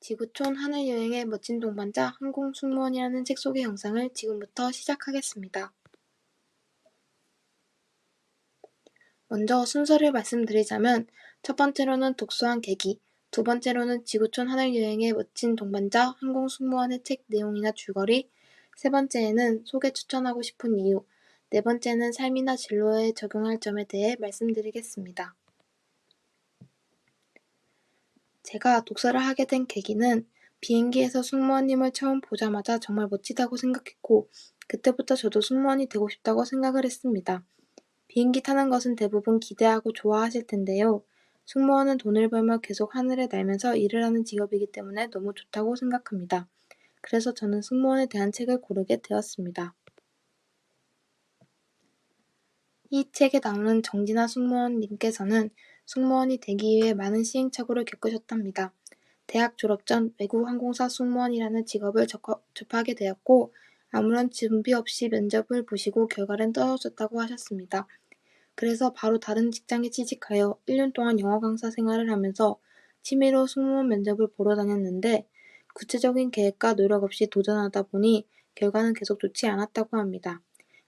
지구촌 하늘여행의 멋진 동반자 항공승무원이라는 책 소개 영상을 지금부터 시작하겠습니다. 먼저 순서를 말씀드리자면 첫 번째로는 독서한 계기, 두 번째로는 지구촌 하늘여행의 멋진 동반자 항공승무원의 책 내용이나 줄거리, 세 번째에는 소개 추천하고 싶은 이유, 네 번째는 삶이나 진로에 적용할 점에 대해 말씀드리겠습니다. 제가 독서를 하게 된 계기는 비행기에서 승무원님을 처음 보자마자 정말 멋지다고 생각했고 그때부터 저도 승무원이 되고 싶다고 생각을 했습니다. 비행기 타는 것은 대부분 기대하고 좋아하실 텐데요. 승무원은 돈을 벌며 계속 하늘에 날면서 일을 하는 직업이기 때문에 너무 좋다고 생각합니다. 그래서 저는 승무원에 대한 책을 고르게 되었습니다. 이 책에 나오는 정진아 승무원님께서는 승무원이 되기 위해 많은 시행착오를 겪으셨답니다. 대학 졸업 전 외국 항공사 승무원이라는 직업을 접하게 되었고 아무런 준비 없이 면접을 보시고 결과는 떨어졌다고 하셨습니다. 그래서 바로 다른 직장에 취직하여 1년 동안 영어 강사 생활을 하면서 취미로 승무원 면접을 보러 다녔는데 구체적인 계획과 노력 없이 도전하다 보니 결과는 계속 좋지 않았다고 합니다.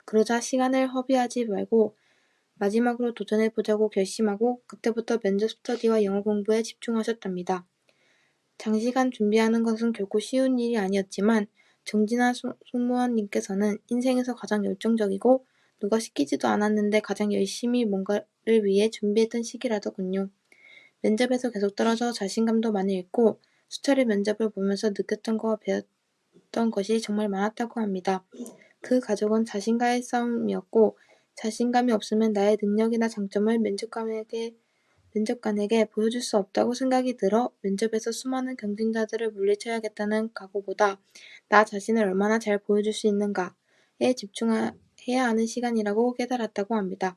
그러자 시간을 허비하지 말고 마지막으로 도전해보자고 결심하고 그때부터 면접 스터디와 영어 공부에 집중하셨답니다. 장시간 준비하는 것은 결코 쉬운 일이 아니었지만 정진아 승무원님께서는 인생에서 가장 열정적이고 누가 시키지도 않았는데 가장 열심히 뭔가를 위해 준비했던 시기라더군요. 면접에서 계속 떨어져 자신감도 많이 잃고 수차례 면접을 보면서 느꼈던 것과 배웠던 것이 정말 많았다고 합니다. 그 과정은 자신과의 싸움이었고 자신감이 없으면 나의 능력이나 장점을 면접관에게 보여줄 수 없다고 생각이 들어 면접에서 수많은 경쟁자들을 물리쳐야겠다는 각오보다 나 자신을 얼마나 잘 보여줄 수 있는가에 집중해야 하는 시간이라고 깨달았다고 합니다.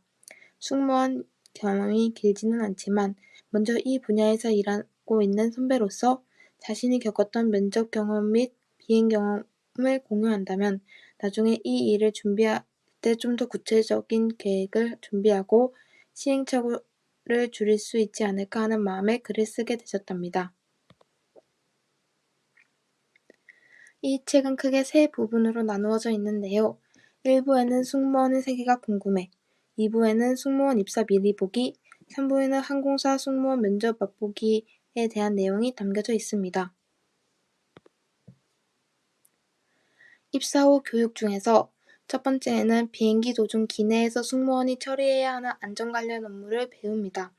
승무원 경험이 길지는 않지만 먼저 이 분야에서 일하고 있는 선배로서 자신이 겪었던 면접 경험 및 비행 경험을 공유한다면 나중에 이 일을 준비할 때 좀 더 구체적인 계획을 준비하고 시행착오를 줄일 수 있지 않을까 하는 마음에 글을 쓰게 되셨답니다. 이 책은 크게 세 부분으로 나누어져 있는데요. 1부에는 승무원의 세계가 궁금해, 2부에는 승무원 입사 미리 보기, 3부에는 항공사 승무원 면접 맛보기에 대한 내용이 담겨져 있습니다. 입사 후 교육 중에서 첫 번째에는 비행기 도중 기내에서 승무원이 처리해야 하는 안전 관련 업무를 배웁니다.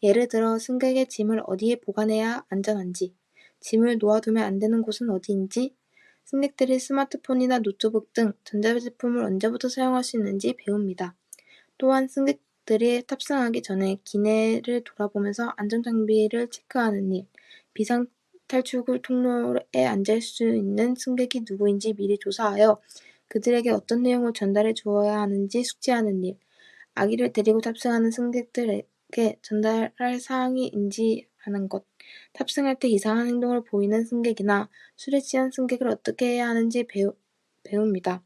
예를 들어 승객의 짐을 어디에 보관해야 안전한지, 짐을 놓아두면 안 되는 곳은 어디인지, 승객들이 스마트폰이나 노트북 등 전자제품을 언제부터 사용할 수 있는지 배웁니다. 또한 승객들이 탑승하기 전에 기내를 돌아보면서 안전장비를 체크하는 일, 비상탈출 통로에 앉을 수 있는 승객이 누구인지 미리 조사하여 그들에게 어떤 내용을 전달해 주어야 하는지 숙지하는 일, 아기를 데리고 탑승하는 승객들에게 전달할 사항이 인지하는 것, 탑승할 때 이상한 행동을 보이는 승객이나 술에 취한 승객을 어떻게 해야 하는지 배웁니다.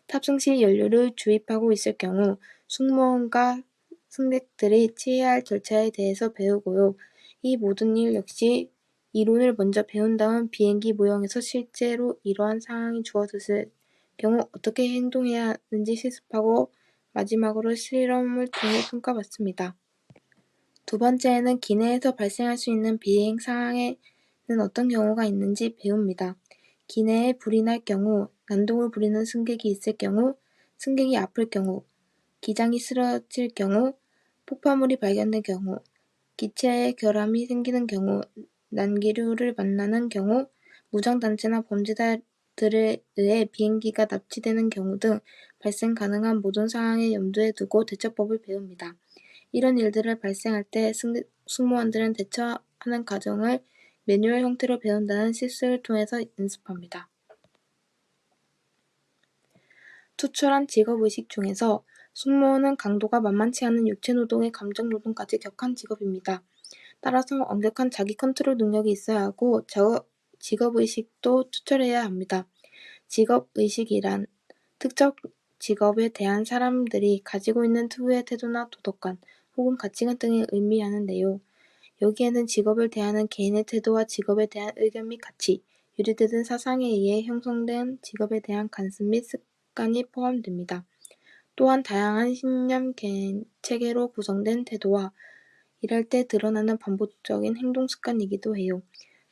탑승 시 연료를 주입하고 있을 경우 승무원과 승객들이 취해야 할 절차에 대해서 배우고요. 이 모든 일 역시 이론을 먼저 배운 다음 비행기 모형에서 실제로 이러한 상황이 주어졌을 경우 어떻게 행동해야 하는지 실습하고 마지막으로 실험을 통해 평가받습니다. 두 번째에는 기내에서 발생할 수 있는 비행 상황에는 어떤 경우가 있는지 배웁니다. 기내에 불이 날 경우, 난동을 부리는 승객이 있을 경우, 승객이 아플 경우, 기장이 쓰러질 경우, 폭파물이 발견된 경우, 기체에 결함이 생기는 경우, 난기류를 만나는 경우, 무장단체나 범죄자들에 의해 비행기가 납치되는 경우 등 발생 가능한 모든 상황을 염두에 두고 대처법을 배웁니다. 이런 일들을 발생할 때 승무원들은 대처하는 과정을 매뉴얼 형태로 배운다는 실습을 통해서 연습합니다. 투철한 직업의식 중에서 승무원은 강도가 만만치 않은 육체노동에 감정노동까지 격한 직업입니다. 따라서 엄격한 자기 컨트롤 능력이 있어야 하고 직업의식도 투철해야 합니다. 직업의식이란 특정 직업에 대한 사람들이 가지고 있는 특유의 태도나 도덕관 혹은 가치관 등을 의미하는데요. 여기에는 직업을 대하는 개인의 태도와 직업에 대한 의견 및 가치, 유래되던 사상에 의해 형성된 직업에 대한 관습 및 습관이 포함됩니다. 또한 다양한 신념 체계로 구성된 태도와 일할 때 드러나는 반복적인 행동 습관이기도 해요.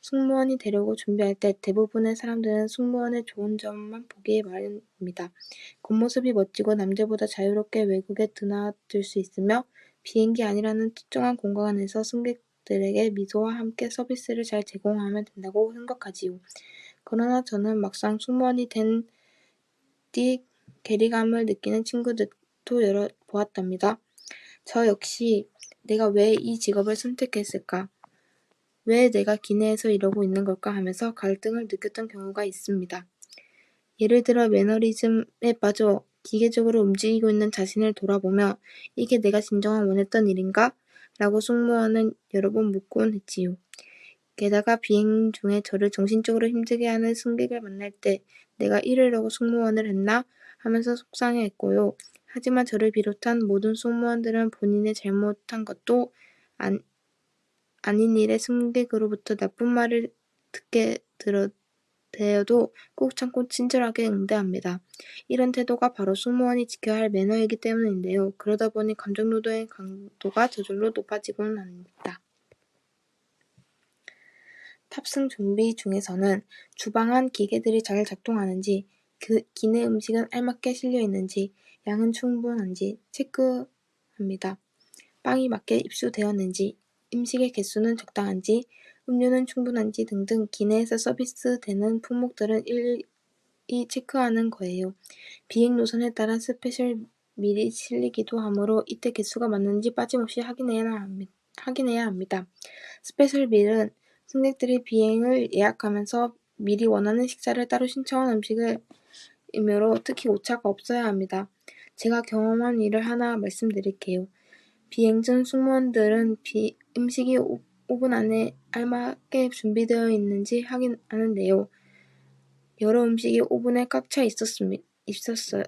승무원이 되려고 준비할 때 대부분의 사람들은 승무원의 좋은 점만 보기에 마련입니다. 겉모습이 멋지고 남들보다 자유롭게 외국에 드나들 수 있으며 비행기 안이라는 특정한 공간에서 승객들에게 미소와 함께 서비스를 잘 제공하면 된다고 생각하지요. 그러나 저는 막상 승무원이 된 뒤 괴리감을 느끼는 친구들도 여러 보았답니다. 저 역시 내가 왜 이 직업을 선택했을까? 왜 내가 기내에서 이러고 있는 걸까 하면서 갈등을 느꼈던 경우가 있습니다. 예를 들어 매너리즘에 빠져 기계적으로 움직이고 있는 자신을 돌아보며 이게 내가 진정한 원했던 일인가? 라고 승무원은 여러 번 묻곤 했지요. 게다가 비행 중에 저를 정신적으로 힘들게 하는 승객을 만날 때 내가 이러려고 승무원을 했나? 하면서 속상해했고요. 하지만 저를 비롯한 모든 승무원들은 본인의 잘못한 것도 아닌 일에 승객으로부터 나쁜 말을 듣게 되어도 꾹 참고 친절하게 응대합니다. 이런 태도가 바로 승무원이 지켜야 할 매너이기 때문인데요. 그러다 보니 감정노동의 강도가 저절로 높아지곤 합니다. 탑승 준비 중에서는 주방 안 기계들이 잘 작동하는지, 기내 음식은 알맞게 실려 있는지, 양은 충분한지 체크합니다. 빵이 맞게 입수되었는지, 음식의 개수는 적당한지, 음료는 충분한지 등등 기내에서 서비스되는 품목들은 일일이 체크하는 거예요. 비행 노선에 따라 스페셜 밀이 실리기도 하므로 이때 개수가 맞는지 빠짐없이 확인해야 합니다. 스페셜 밀은 승객들이 비행을 예약하면서 미리 원하는 식사를 따로 신청한 음식이므로 특히 오차가 없어야 합니다. 제가 경험한 일을 하나 말씀드릴게요. 비행 전 승무원들은 음식이 5분 안에 알맞게 준비되어 있는지 확인하는데요. 여러 음식이 오븐에 꽉 차 있었어요.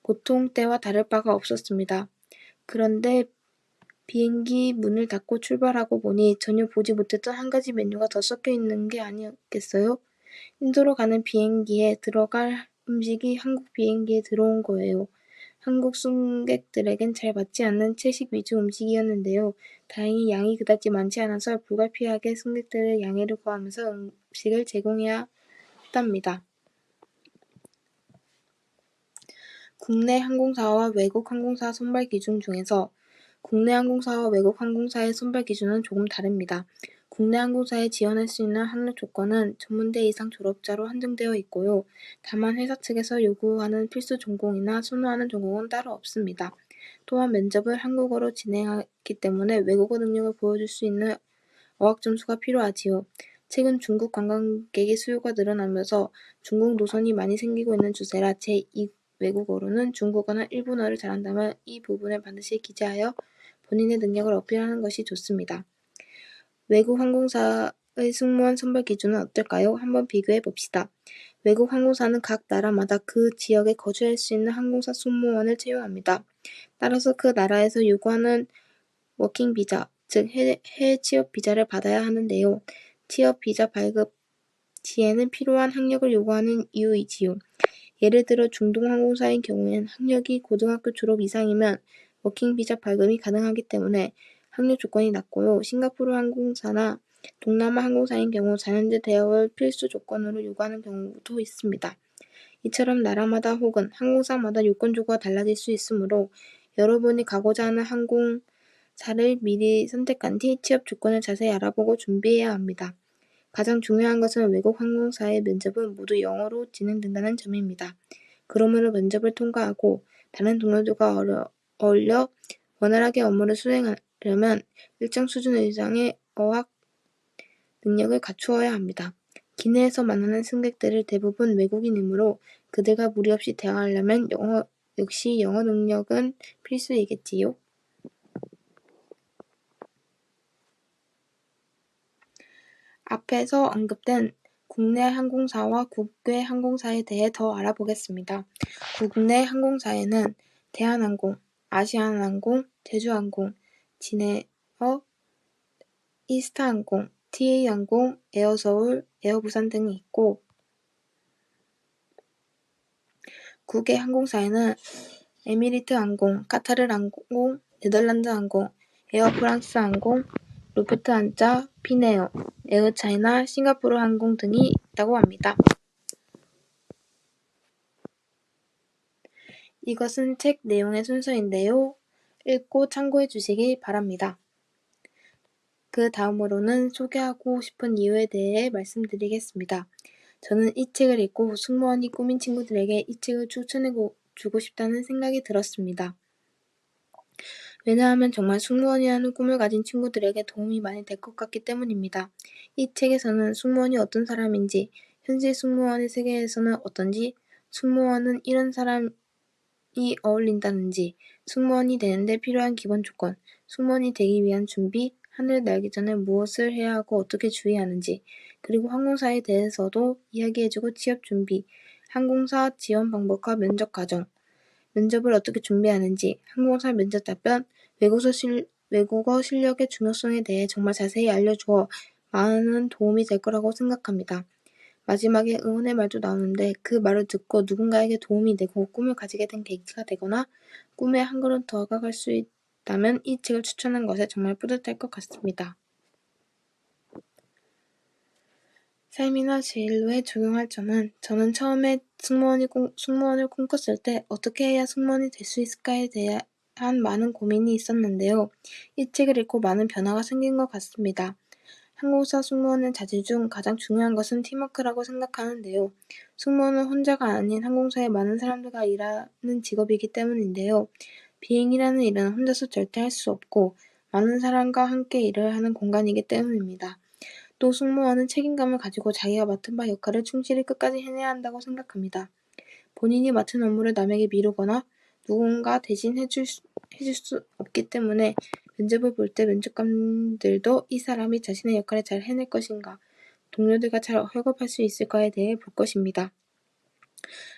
보통 때와 다를 바가 없었습니다. 그런데 비행기 문을 닫고 출발하고 보니 전혀 보지 못했던 한 가지 메뉴가 더 섞여 있는 게 아니었겠어요? 인도로 가는 비행기에 들어갈 음식이 한국 비행기에 들어온 거예요. 한국 승객들에겐 잘 맞지 않는 채식 위주 음식이었는데요. 다행히 양이 그다지 많지 않아서 불가피하게 승객들의 양해를 구하면서 음식을 제공해야 했답니다. 국내 항공사와 외국 항공사 선발 기준 중에서 국내 항공사와 외국 항공사의 선발 기준은 조금 다릅니다. 국내 항공사에 지원할 수 있는 학력 조건은 전문대 이상 졸업자로 한정되어 있고요. 다만 회사 측에서 요구하는 필수 전공이나 선호하는 전공은 따로 없습니다. 또한 면접을 한국어로 진행하기 때문에 외국어 능력을 보여줄 수 있는 어학 점수가 필요하지요. 최근 중국 관광객의 수요가 늘어나면서 중국 노선이 많이 생기고 있는 추세라 제2 외국어로는 중국어나 일본어를 잘한다면 이 부분을 반드시 기재하여 본인의 능력을 어필하는 것이 좋습니다. 외국 항공사의 승무원 선발 기준은 어떨까요? 한번 비교해 봅시다. 외국 항공사는 각 나라마다 그 지역에 거주할 수 있는 항공사 승무원을 채용합니다. 따라서 그 나라에서 요구하는 워킹 비자, 즉 해외 취업 비자를 받아야 하는데요. 취업 비자 발급 시에는 필요한 학력을 요구하는 이유이지요. 예를 들어 중동 항공사인 경우엔 학력이 고등학교 졸업 이상이면 워킹 비자 발급이 가능하기 때문에 학력 조건이 낮고요. 싱가포르 항공사나 동남아 항공사인 경우 4년제 대학을 필수 조건으로 요구하는 경우도 있습니다. 이처럼 나라마다 혹은 항공사마다 요건 조구가 달라질 수 있으므로 여러분이 가고자 하는 항공사를 미리 선택한 뒤 취업 조건을 자세히 알아보고 준비해야 합니다. 가장 중요한 것은 외국 항공사의 면접은 모두 영어로 진행된다는 점입니다. 그러므로 면접을 통과하고 다른 동료들과 어울려 원활하게 업무를 수행하려면 일정 수준 이상의 어학 능력을 갖추어야 합니다. 기내에서 만나는 승객들은 대부분 외국인이므로 그들과 무리 없이 대화하려면 역시 영어 능력은 필수이겠지요. 앞에서 언급된 국내 항공사와 국외 항공사에 대해 더 알아보겠습니다. 국내 항공사에는 대한항공, 아시아나항공, 제주항공, 진에어, 이스타항공, TA항공, 에어서울, 에어부산 등이 있고 국외 항공사에는 에미리트항공, 카타르항공, 네덜란드항공, 에어프랑스항공, 루프트한자, 피네어, 에어차이나, 싱가포르항공 등이 있다고 합니다. 이것은 책 내용의 순서인데요. 읽고 참고해 주시기 바랍니다. 그 다음으로는 소개하고 싶은 이유에 대해 말씀드리겠습니다. 저는 이 책을 읽고 승무원이 꿈인 친구들에게 이 책을 추천해 주고 싶다는 생각이 들었습니다. 왜냐하면 정말 승무원이라는 꿈을 가진 친구들에게 도움이 많이 될 것 같기 때문입니다. 이 책에서는 승무원이 어떤 사람인지, 현실 승무원의 세계에서는 어떤지, 승무원은 이런 사람이 어울린다는지, 승무원이 되는데 필요한 기본 조건, 승무원이 되기 위한 준비, 하늘을 날기 전에 무엇을 해야 하고 어떻게 주의하는지, 그리고 항공사에 대해서도 이야기해주고 취업 준비, 항공사 지원 방법과 면접 과정, 면접을 어떻게 준비하는지, 항공사 면접 답변, 외국어 실력의 중요성에 대해 정말 자세히 알려주어 많은 도움이 될 거라고 생각합니다. 마지막에 응원의 말도 나오는데 그 말을 듣고 누군가에게 도움이 되고 꿈을 가지게 된 계기가 되거나 꿈에 한 걸음 더 다가갈 수 있다면 이 책을 추천한 것에 정말 뿌듯할 것 같습니다. 삶이나 진로에 적용할 점은 저는 처음에 승무원을 꿈꿨을 때 어떻게 해야 승무원이 될 수 있을까에 대한 많은 고민이 있었는데요. 이 책을 읽고 많은 변화가 생긴 것 같습니다. 항공사 승무원의 자질 중 가장 중요한 것은 팀워크라고 생각하는데요. 승무원은 혼자가 아닌 항공사의 많은 사람들과 일하는 직업이기 때문인데요. 비행이라는 일은 혼자서 절대 할 수 없고 많은 사람과 함께 일을 하는 공간이기 때문입니다. 또 승무원은 책임감을 가지고 자기가 맡은 바 역할을 충실히 끝까지 해내야 한다고 생각합니다. 본인이 맡은 업무를 남에게 미루거나 누군가 대신 해줄 수 없기 때문에 면접을 볼 때 면접관들도 이 사람이 자신의 역할을 잘 해낼 것인가, 동료들과 잘 협업할 수 있을까에 대해 볼 것입니다.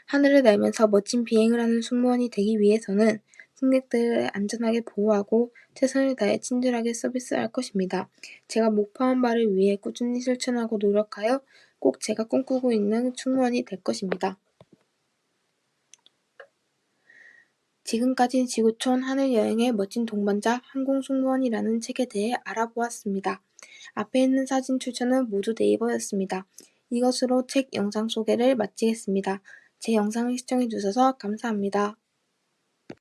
하늘을 날면서 멋진 비행을 하는 승무원이 되기 위해서는 승객들을 안전하게 보호하고 최선을 다해 친절하게 서비스할 것입니다. 제가 목표한 바를 위해 꾸준히 실천하고 노력하여 꼭 제가 꿈꾸고 있는 승무원이 될 것입니다. 지금까지 지구촌 하늘여행의 멋진 동반자 항공승무원이라는 책에 대해 알아보았습니다. 앞에 있는 사진 출처는 모두 네이버였습니다. 이것으로 책 영상 소개를 마치겠습니다. 제 영상을 시청해 주셔서 감사합니다.